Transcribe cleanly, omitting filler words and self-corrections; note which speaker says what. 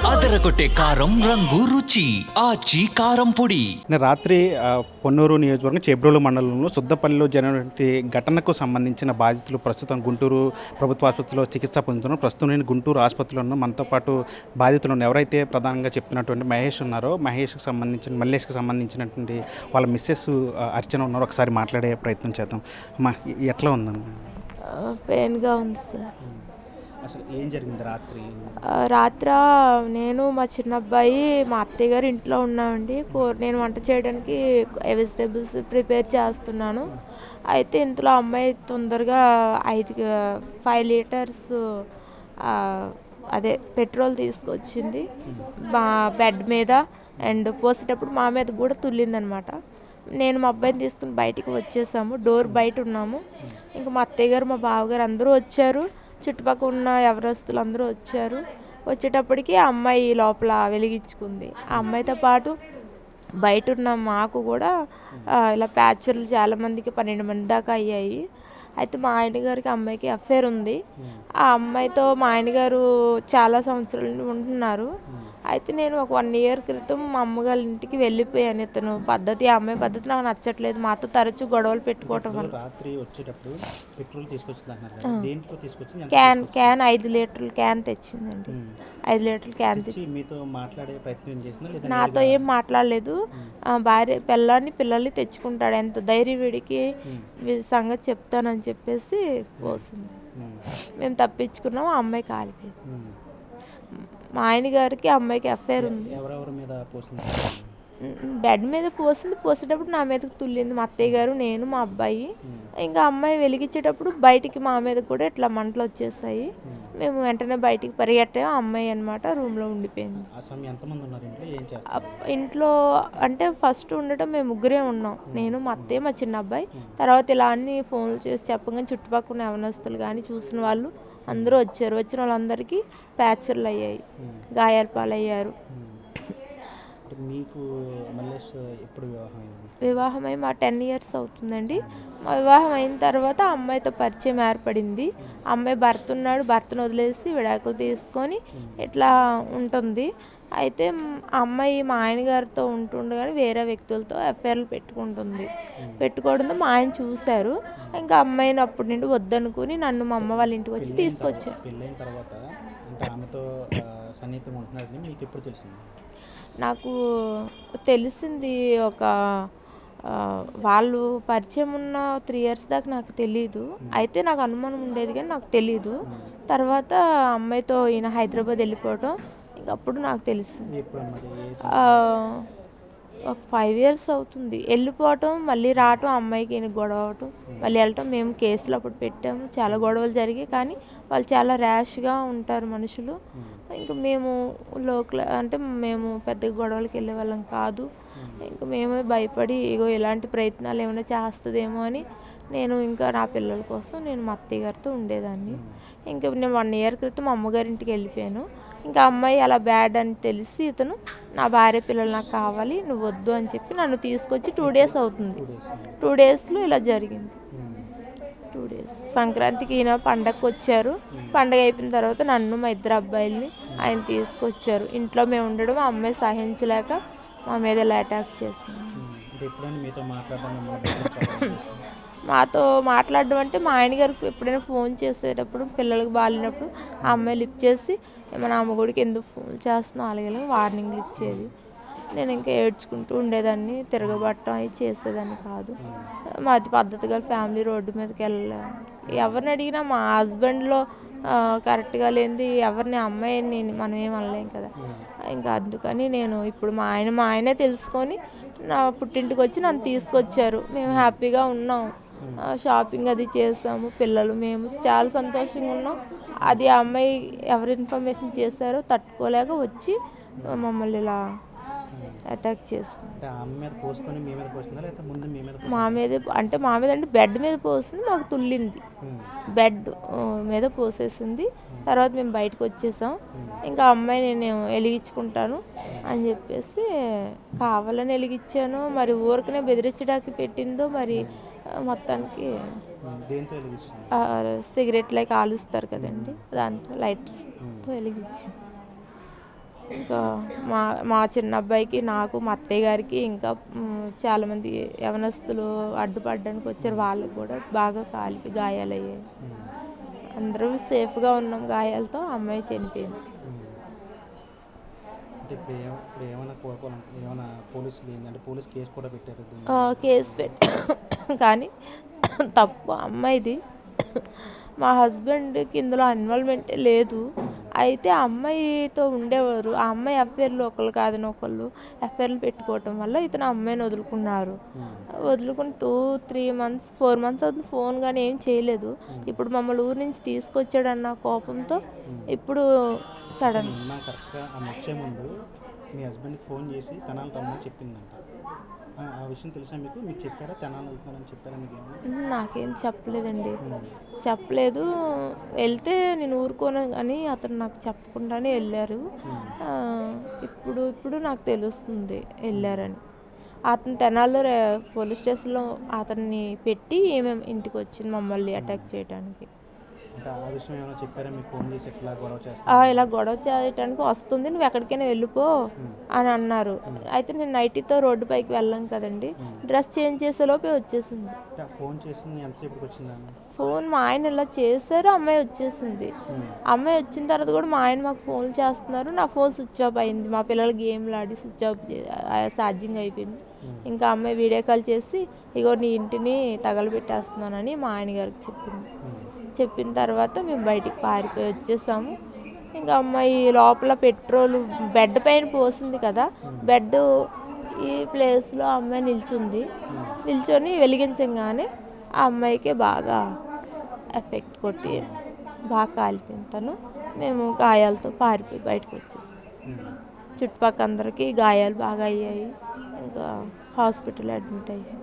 Speaker 1: అదరగొట్టే కారం రంగు రుచి ఆచి కారం పొడి.
Speaker 2: రాత్రి పొన్నూరు నియోజకవర్గం చేబ్రోలు మండలంలో సుద్దపల్లిలో జరిగినటువంటి ఘటనకు సంబంధించిన బాధితులు ప్రస్తుతం గుంటూరు ప్రభుత్వ ఆసుపత్రిలో చికిత్స పొందుతున్నారు. ప్రస్తుతం నేను గుంటూరు ఆసుపత్రిలో ఉన్న మనతో పాటు బాధితులు ఉన్న ఎవరైతే ప్రధానంగా చెప్తున్నటువంటి మహేష్కి సంబంధించినటువంటి వాళ్ళ మిస్సెస్ అర్చన ఉన్నారు. ఒకసారి మాట్లాడే ప్రయత్నం చేద్దాం. అమ్మా, ఎట్లా ఉందమ్మా?
Speaker 3: పెయిన్గా ఉంది సార్.
Speaker 2: అసలు ఏం జరిగింది
Speaker 3: రాత్ర నేను మా చిన్న అబ్బాయి మా అత్తయ్య గారు ఇంట్లో ఉన్నామండి. నేను వంట చేయడానికి వెజిటేబుల్స్ ప్రిపేర్ చేస్తున్నాను. అయితే ఇంతలో అమ్మాయి తొందరగా 5 లీటర్స్ అదే పెట్రోల్ తీసుకొచ్చింది మా బెడ్ మీద. అండ్ పోసేటప్పుడు మా మీద కూడా తుల్లిందనమాట. నేను మా అబ్బాయిని తీసుకుని బయటికి వచ్చేసాము. డోర్ బయట ఉన్నాము. ఇంకా మా అత్తయ్య గారు మా బావగారు అందరూ వచ్చారు. చుట్టుపక్కల ఉన్న ఎవరస్తులు అందరూ వచ్చారు. వచ్చేటప్పటికి ఆ అమ్మాయి లోపల వెలిగించుకుంది. ఆ అమ్మాయితో పాటు బయట ఉన్న మాకు కూడా ఇలా ప్యాచర్లు చాలామందికి 12 మంది దాకా అయ్యాయి. అయితే మా ఆయన గారికి అమ్మాయికి అఫేర్ ఉంది. ఆ అమ్మాయితో మా ఆయన గారు చాలా సంవత్సరాల నుండి ఉంటున్నారు. అయితే నేను ఒక 1 ఇయర్ క్రితం మా అమ్మగారి ఇంటికి వెళ్ళిపోయాను. ఇతను పద్ధతి, ఆ అమ్మాయి పద్ధతి నాకు నచ్చట్లేదు. మాతో తరచూ గొడవలు పెట్టుకోవటం వల్ల క్యాన్ 5 లీటర్ల క్యాన్ తెచ్చిందండి. 5 లీటర్ల క్యాన్ తెచ్చి నాతో ఏం మాట్లాడలేదు. భార్య పిల్లల్ని తెచ్చుకుంటాడు, ఎంత ధైర్యం వీడికి, సంగతి చెప్తానని చెప్పేసి పోసింది. మేము తప్పించుకున్నాము. ఆ అమ్మాయి కాలిపోయింది. మా ఆయన గారికి అమ్మాయికి అఫేర్ ఉంది. బెడ్ మీద పోసేటప్పుడు నా మీదకి తుల్లింది. మా అత్తయ్య గారు, నేను, మా అబ్బాయి. ఇంకా అమ్మాయి వెలిగించేటప్పుడు బయటికి మా మీద కూడా ఇట్లా మంటలు వచ్చేసాయి. మేము వెంటనే బయటికి పరిగెట్టాము. అమ్మాయి అనమాట రూమ్లో ఉండిపోయింది. ఇంట్లో అంటే ఫస్ట్ ఉండటం మేము 3 ఉన్నాం. నేను, మా అత్తయ్య, మా చిన్న అబ్బాయి. తర్వాత ఇలా అన్ని ఫోన్లు చేసి చెప్పగానే చుట్టుపక్కల యవనస్తులు కానీ చూసిన వాళ్ళు అందరూ వచ్చారు. వచ్చిన వాళ్ళందరికీ ప్యాచర్లు అయ్యాయి, గాయాల పాలయ్యారు. వివాహమై మా 10 ఇయర్స్ అవుతుందండి. మా వివాహం అయిన తర్వాత అమ్మాయితో పరిచయం ఏర్పడింది. అమ్మాయి భర్త ఉన్నాడు, భర్తను వదిలేసి విడాకులు తీసుకొని ఇట్లా ఉంటుంది. అయితే అమ్మాయి మా ఆయన గారితో ఉంటుండగానే వేరే వ్యక్తులతో అఫైర్లు పెట్టుకోవడంతో మా ఆయన చూశారు. ఇంకా అమ్మాయిని అప్పటి నుండి వద్దనుకుని నన్ను మా అమ్మ వాళ్ళ ఇంటికి వచ్చి తీసుకొచ్చారు. నాకు తెలిసింది వాళ్ళు పరిచయం ఉన్న 3 ఇయర్స్ దాకా నాకు తెలీదు. అయితే నాకు అనుమానం ఉండేది కానీ నాకు తెలీదు. తర్వాత అమ్మాయితో ఈయన హైదరాబాద్ వెళ్ళిపోవటం ఇంకప్పుడు నాకు తెలిసింది. ఒక 5 ఇయర్స్ అవుతుంది. వెళ్ళిపోవటం, మళ్ళీ రావటం, అమ్మాయికి ఈయన గొడవ అవటం, మళ్ళీ వెళ్ళటం. మేము కేసులు అప్పుడు పెట్టాము. చాలా గొడవలు జరిగాయి. కానీ వాళ్ళు చాలా ర్యాష్గా ఉంటారు మనుషులు. ఇంకా మేము మేము పెద్దగా గొడవలకి వెళ్ళే వాళ్ళం కాదు. ఇంకా మేమే భయపడి ఇలాంటి ప్రయత్నాలు ఏమైనా చేస్తుందేమో అని నేను ఇంకా నా పిల్లల కోసం నేను మా అత్తయ్య గారితో ఉండేదాన్ని. ఇంకా నేను 1 ఇయర్ క్రితం అమ్మగారింటికి వెళ్ళిపోయాను. ఇంకా అమ్మాయి అలా బ్యాడ్ అని తెలిసి ఇతను నా భార్య పిల్లలు నాకు కావాలి, నువ్వు వద్దు అని చెప్పి నన్ను తీసుకొచ్చి 2 డేస్ అవుతుంది. 2 డేస్లో ఇలా జరిగింది. 2 డేస్ సంక్రాంతికి ఈయన పండగకి వచ్చారు. పండగ అయిపోయిన తర్వాత నన్ను మా 2 అబ్బాయిల్ని ఆయన తీసుకొచ్చారు. ఇంట్లో మేము ఉండడం ఆ అమ్మాయి సహించలేక మా మీద ఇలా అటాక్ చేసింది. మాతో మాట్లాడడం అంటే మా ఆయన గారికి ఎప్పుడైనా ఫోన్ చేసేటప్పుడు పిల్లలకు బాగాలేనప్పుడు ఆ అమ్మాయి లిఫ్ట్ చేసి ఏమైనా అమ్మగుడికి ఎందుకు ఫోన్ చేస్తున్నావు అలాగే వార్నింగ్లు ఇచ్చేది. నేను ఇంకా ఏడ్చుకుంటూ ఉండేదాన్ని. తిరగబట్టడం అవి చేసేదాన్ని కాదు. మాది పద్ధతిగా ఫ్యామిలీ రోడ్డు మీదకి వెళ్ళాను. ఎవరిని అడిగినా మా హస్బెండ్లో కరెక్ట్గా లేనిది ఎవరిని అమ్మాయిని మనం ఏం అనలేం కదా. ఇంకా అందుకని నేను ఇప్పుడు మా ఆయనే తెలుసుకొని నా పుట్టింటికి వచ్చి నన్ను తీసుకొచ్చారు. మేము హ్యాపీగా ఉన్నాం. షాపింగ్ అది చేసాము. పిల్లలు మేము చాలా సంతోషంగా ఉన్నాం. అది ఆ అమ్మాయి ఎవరు ఇన్ఫర్మేషన్ చేశారో తట్టుకోలేక వచ్చి మమ్మల్ని ఇలా అటాక్ చేస్తుంది. మా మీద అంటే బెడ్ మీద పోసింది, మాకు తుల్లింది. బెడ్ మీద పోసేసింది. తర్వాత మేము బయటకు వచ్చేసాం. ఇంకా అమ్మాయిని నేను వెలిగించుకుంటాను అని చెప్పేసి కావాలని వెలిగించాను. మరి ఊరికనే బెదిరించడానికి పెట్టిందో మరి మొత్తానికి సిగరెట్ లైక్ కాలుస్తారు కదండి, దాంతో లైటర్తో వెలిగించింది. ఇంకా మా మా చిన్న అబ్బాయికి, నాకు, మా అత్తయ్య గారికి, ఇంకా చాలామంది యవనస్తులు అడ్డుపడడానికి వచ్చారు, వాళ్ళకి కూడా బాగా గాయాలయ్యాయి. అందరూ సేఫ్గా ఉన్నాం, గాయాలతో అమ్మాయి చనిపోయింది.
Speaker 2: అంటే ఇప్పుడు ఏమైనా కోరుకోవాలంటే ఏమైనా పోలీసులు ఏంటంటే పోలీస్ కేసు కూడా పెట్టారు
Speaker 3: కేసు కానీ తప్పు అమ్మాయిది. మా హస్బెండ్కి ఇందులో ఇన్వాల్వ్మెంట్ లేదు. అయితే ఆ అమ్మాయితో ఉండేవారు. ఆ అమ్మాయి అఫేర్లు ఒకళ్ళు కాదని ఒకళ్ళు అఫేర్లు పెట్టుకోవటం వల్ల ఇతను ఆ అమ్మాయిని వదులుకున్నారు. వదులుకుని 2-3 months 4 months అవుతుంది, ఫోన్ కానీ ఏం చేయలేదు. ఇప్పుడు మమ్మల్ని ఊరు నుంచి తీసుకొచ్చాడన్న కోపంతో ఇప్పుడు సడన్
Speaker 2: కరెక్ట్గా ఆమె వచ్చే ముందు మీ హస్బెండ్కి ఫోన్ చేసి తెనాలి రమ్మని చెప్పిందంట. ఆ విషయం తెలుసా మీకు? మీకు చెప్పారా తెనాలి వెళ్తున్నానని చెప్పారా మీకు?
Speaker 3: నాకేం చెప్పలేదండి, చెప్పలేదు. వెళ్తే నేను ఊరుకోను కానీ అతను నాకు చెప్పకుండానే వెళ్ళారు. ఇప్పుడు నాకు తెలుస్తుంది వెళ్ళారని. అతను తెనాల్లో పోలీస్ స్టేషన్లో అతన్ని పెట్టి మేము ఇంటికి వచ్చింది మమ్మల్ని అటాక్ చేయడానికి.
Speaker 2: అంటే ఆ విషయం ఏమైనా చెప్పారా మీకు? ఫోన్ చేసి ఎట్లా గొడవ చేస్తా
Speaker 3: ఇలా గొడవ చేయడానికి వస్తుంది, నువ్వు ఎక్కడికైనా వెళ్ళిపో అని అన్నారు. అయితే నేను నైటీతో రోడ్డు పైకి వెళ్ళాం కదండి, డ్రెస్ చేంజ్ చేసేలోపే వచ్చేసింది.
Speaker 2: ఫోన్ చేసింది ఎంతసేపుకి వచ్చిందా?
Speaker 3: ఫోన్ మా ఆయన ఇలా చేశారు, అమ్మాయి వచ్చేసింది. అమ్మాయి వచ్చిన తర్వాత కూడా మా ఆయన మాకు ఫోన్ చేస్తున్నారు, నా ఫోన్ స్విచ్ ఆఫ్ అయింది. మా పిల్లలు గేమ్లు ఆడి స్విచ్ ఆఫ్ ఛార్జింగ్ అయిపోయింది. ఇంకా అమ్మాయి వీడియో కాల్ చేసి ఇగో నీ ఇంటిని తగలబెట్టేస్తున్నానని మా ఆయన గారికి చెప్పింది. చెప్పిన తర్వాత మేము బయటికి పారిపోయి వచ్చేసాము. ఇంకా అమ్మాయి లోపల పెట్రోల్ బెడ్ పైన పోసింది కదా, బెడ్ ఈ ప్లేస్లో అమ్మాయి నిల్చొని వెలిగించగానే ఆ అమ్మాయికి బాగా ఎఫెక్ట్ కొట్టి బాగా కాలిపోయింది తను. మేము గాయాలతో పారిపోయి బయటకు వచ్చేసాం. చుట్టుపక్కల అందరికీ గాయాలు బాగా అయ్యాయి, ఇంకా హాస్పిటల్ అడ్మిట్ అయ్యాయి.